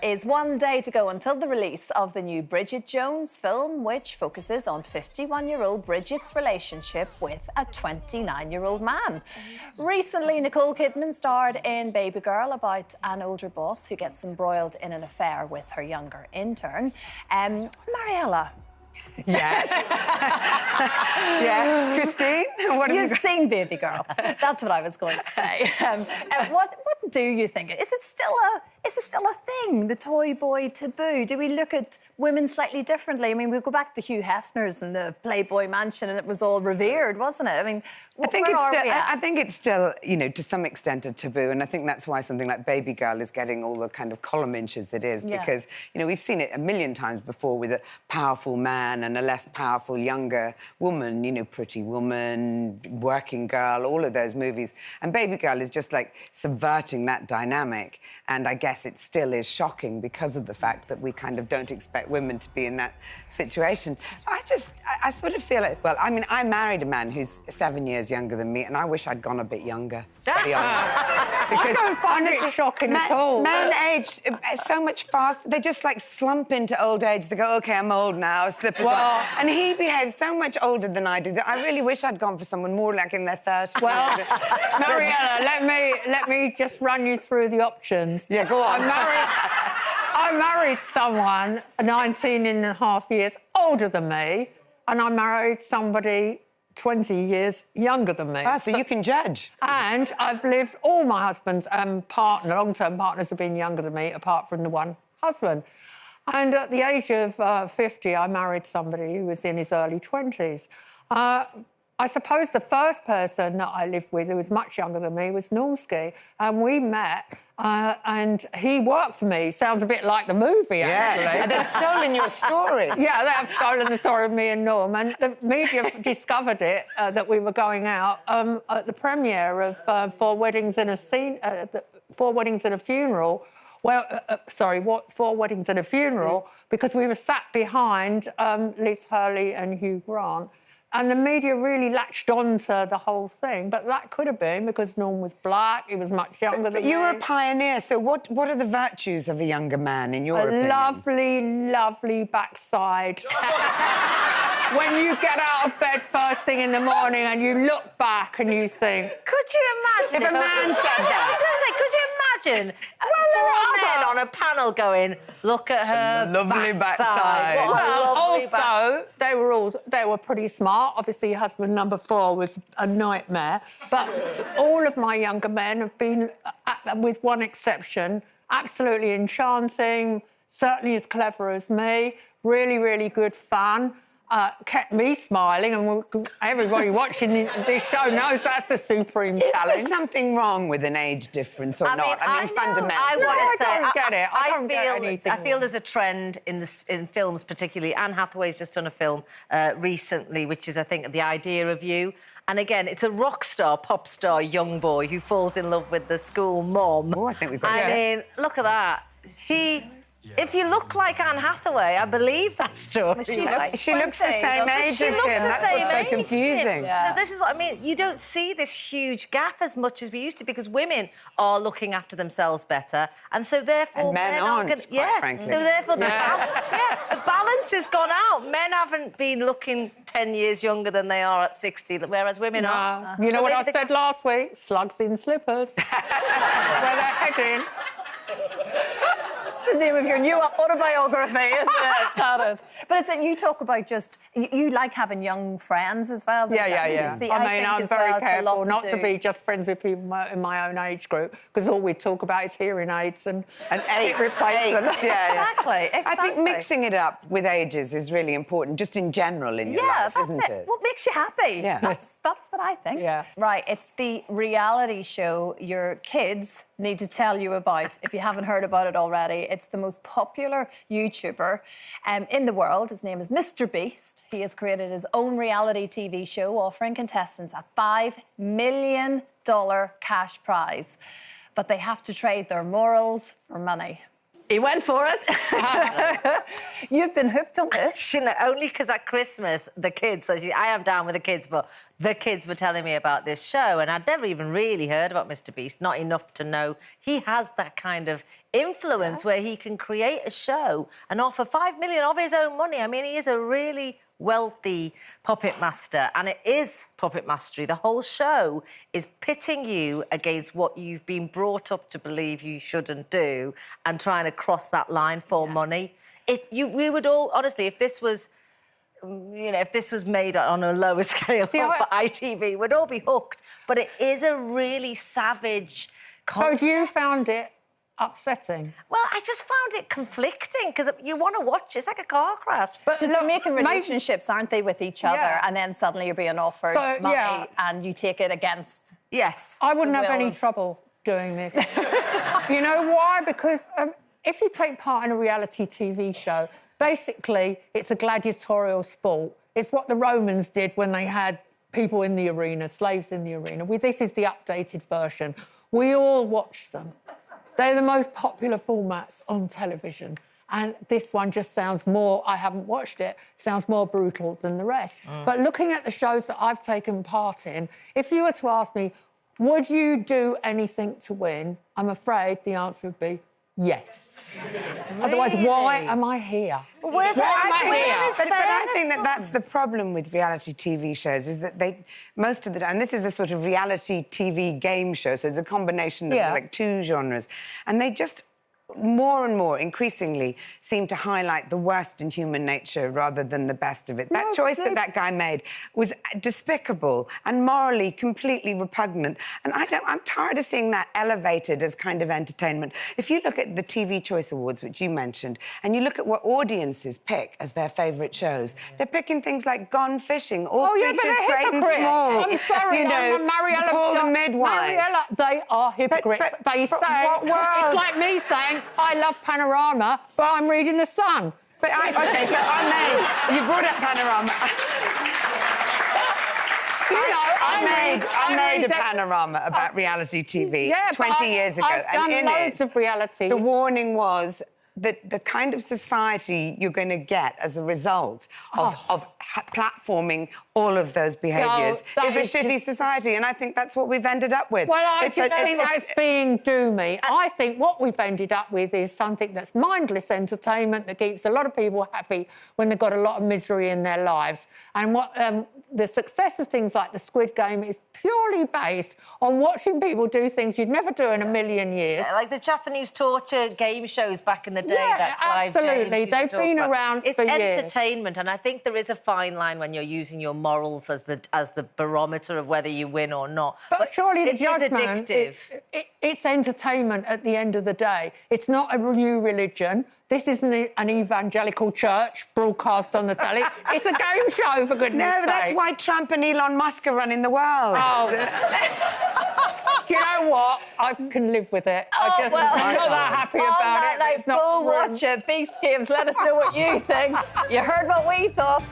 is one day to go until the release of the new Bridget Jones film, which focuses on 51-year-old Bridget's relationship with a 29-year-old man. Recently, Nicole Kidman starred in Baby Girl about an older boss who gets embroiled in an affair with her younger intern. Mariella. Yes. Yes, Christine. What You've seen Baby Girl. That's what I was going to say. What do you think? Is it still a thing? The Toyboy taboo? Do we look at women slightly differently? I mean, we go back to the Hugh Hefners and the Playboy Mansion, and it was all revered, wasn't it? I mean, I think it's still, you know, to some extent a taboo, and I think that's why something like Baby Girl is getting all the kind of column inches it is, because, you know, we've seen it a million times before with a powerful man and a less powerful younger woman, you know, Pretty Woman, Working Girl, all of those movies. And Baby Girl is just, like, subverting that dynamic, and I guess it still is shocking because of the fact that we kind of don't expect women to be in that situation. I sort of feel like, well, I mean, I married a man who's 7 years younger than me, and I wish I'd gone a bit younger, to be honest. Because I don't find it shocking at all. Men age so much faster. They just, like, slump into old age. They go, OK, I'm old now, slippers on. And he behaves so much older than I do that I really wish I'd gone for someone more like in their 30s. Well, Mariella, let me just run you through the options. Yeah, go on. I married someone 19 and a half years older than me, and I married somebody 20 years younger than me. Ah, so you can judge. And I've lived, all my husbands and long-term partners have been younger than me, apart from the one husband. And at the age of 50, I married somebody who was in his early 20s. I suppose the first person that I lived with who was much younger than me was Normski, and we met, and he worked for me. Sounds a bit like the movie, actually. Yeah, and they've stolen your story. Yeah, they have stolen the story of me and Norm, and the media discovered it, that we were going out at the premiere of Four Weddings and a Funeral. Well, Four Weddings and a Funeral, because we were sat behind Liz Hurley and Hugh Grant. And the media really latched on to the whole thing. But that could have been because Norm was black, he was much younger than me. You were a pioneer, so what are the virtues of a younger man, in your opinion? A lovely, lovely backside. When you get out of bed first thing in the morning and you look back and you think... Could you imagine if a man said that? I was going to say, could you imagine men on a panel going, look at her lovely backside. Also, they were pretty smart. Obviously, husband number 4 was a nightmare. But all of my younger men have been, with one exception, absolutely enchanting, certainly as clever as me, really, really good fun. Kept me smiling, and everybody watching this show knows that's the supreme challenge. Is there something wrong with an age difference or not? I mean, fundamentally. I want to say, I don't get it. I don't get anything. I feel there's a trend in films, particularly. Anne Hathaway's just done a film recently, which is, I think, The Idea of You. And again, it's a rock star, pop star, young boy who falls in love with the school mom. Oh, I think we've got I mean, look at that. If you look like Anne Hathaway, I believe that story. She looks the same age as him. That's what's so confusing. So this is what I mean. You don't see this huge gap as much as we used to, because women are looking after themselves better, and so therefore and men aren't, quite frankly. So therefore the balance has gone out. Men haven't been looking 10 years younger than they are at 60, whereas women are. You know what I said last week? Slugs in slippers. That's where they're heading. The name of your new autobiography, isn't it? But it's that you talk about just... You like having young friends as well. Yeah. I mean, I'm very careful not to be just friends with people in my own age group, because all we talk about is hearing aids and hip replacements. Exactly. I think mixing it up with ages is really important, just in general in your life, isn't it? What makes you happy? Yeah. That's what I think. Yeah. Right, it's the reality show your kids need to tell you about, if you haven't heard about it already. It's the most popular YouTuber in the world. His name is MrBeast. He has created his own reality TV show offering contestants a $5 million cash prize. But they have to trade their morals for money. He went for it. You've been hooked on this. Only because at Christmas, the kids, I am down with the kids, but the kids were telling me about this show, and I'd never even really heard about MrBeast, not enough to know he has that kind of influence where he can create a show and offer $5 million of his own money. I mean, he is a really wealthy puppet master, and it is puppet mastery. The whole show is pitting you against what you've been brought up to believe you shouldn't do and trying to cross that line for money. We would all, honestly, if this was... You know, if this was made on a lower scale for ITV, we'd all be hooked. But it is a really savage concept. So you found it upsetting? Well, I just found it conflicting because you want to watch it. It's like a car crash. But they're making relationships, aren't they, with each other? And then suddenly you're being offered money and you take it against... Yes. I wouldn't have any trouble doing this. You know why? Because if you take part in a reality TV show, basically, it's a gladiatorial sport. It's what the Romans did when they had people in the arena, slaves in the arena. This is the updated version. We all watch them. They're the most popular formats on television. And this one just sounds more, I haven't watched it, sounds more brutal than the rest. But looking at the shows that I've taken part in, if you were to ask me, would you do anything to win? I'm afraid the answer would be yes. Really? Otherwise, why am I here? Well, why am I here? But I think that's the problem with reality TV shows, is that most of the time, this is a sort of reality TV game show, so it's a combination of like two genres, and they just more and more increasingly seem to highlight the worst in human nature rather than the best of it. That choice that guy made was despicable and morally completely repugnant. And I'm tired of seeing that elevated as kind of entertainment. If you look at the TV Choice Awards, which you mentioned, and you look at what audiences pick as their favourite shows, they're picking things like Gone Fishing, All Creatures Great and Small. I'm sorry, Mariella. Call the Midwife. Mariella, they are hypocrites. They say, it's like me saying, I love Panorama, but I'm reading The Sun. But OK, so you brought up Panorama. I made a panorama about reality TV 20 years ago. I've done loads of reality. The warning was that the kind of society you're going to get as a result of platforming all of those behaviours is a shitty society, and I think that's what we've ended up with. Well, I just think that's being doomy. I think what we've ended up with is something that's mindless entertainment that keeps a lot of people happy when they've got a lot of misery in their lives. And what the success of things like the Squid Game is purely based on watching people do things you'd never do in a million years. Yeah, like the Japanese torture game shows back in the day that Clive absolutely. James They've been around for years. It's entertainment, and I think there is a fine line when you're using your morals as the barometer of whether you win or not. But surely the it is judgment, addictive. It's entertainment at the end of the day. It's not a new religion. This isn't an evangelical church broadcast on the telly. It's a game show, for goodness sake. No, that's why Trump and Elon Musk are running the world. Oh. Do you know what? I can live with it. I'm not that happy about it. Go watch it. Beast Games, let us know what you think. You heard what we thought.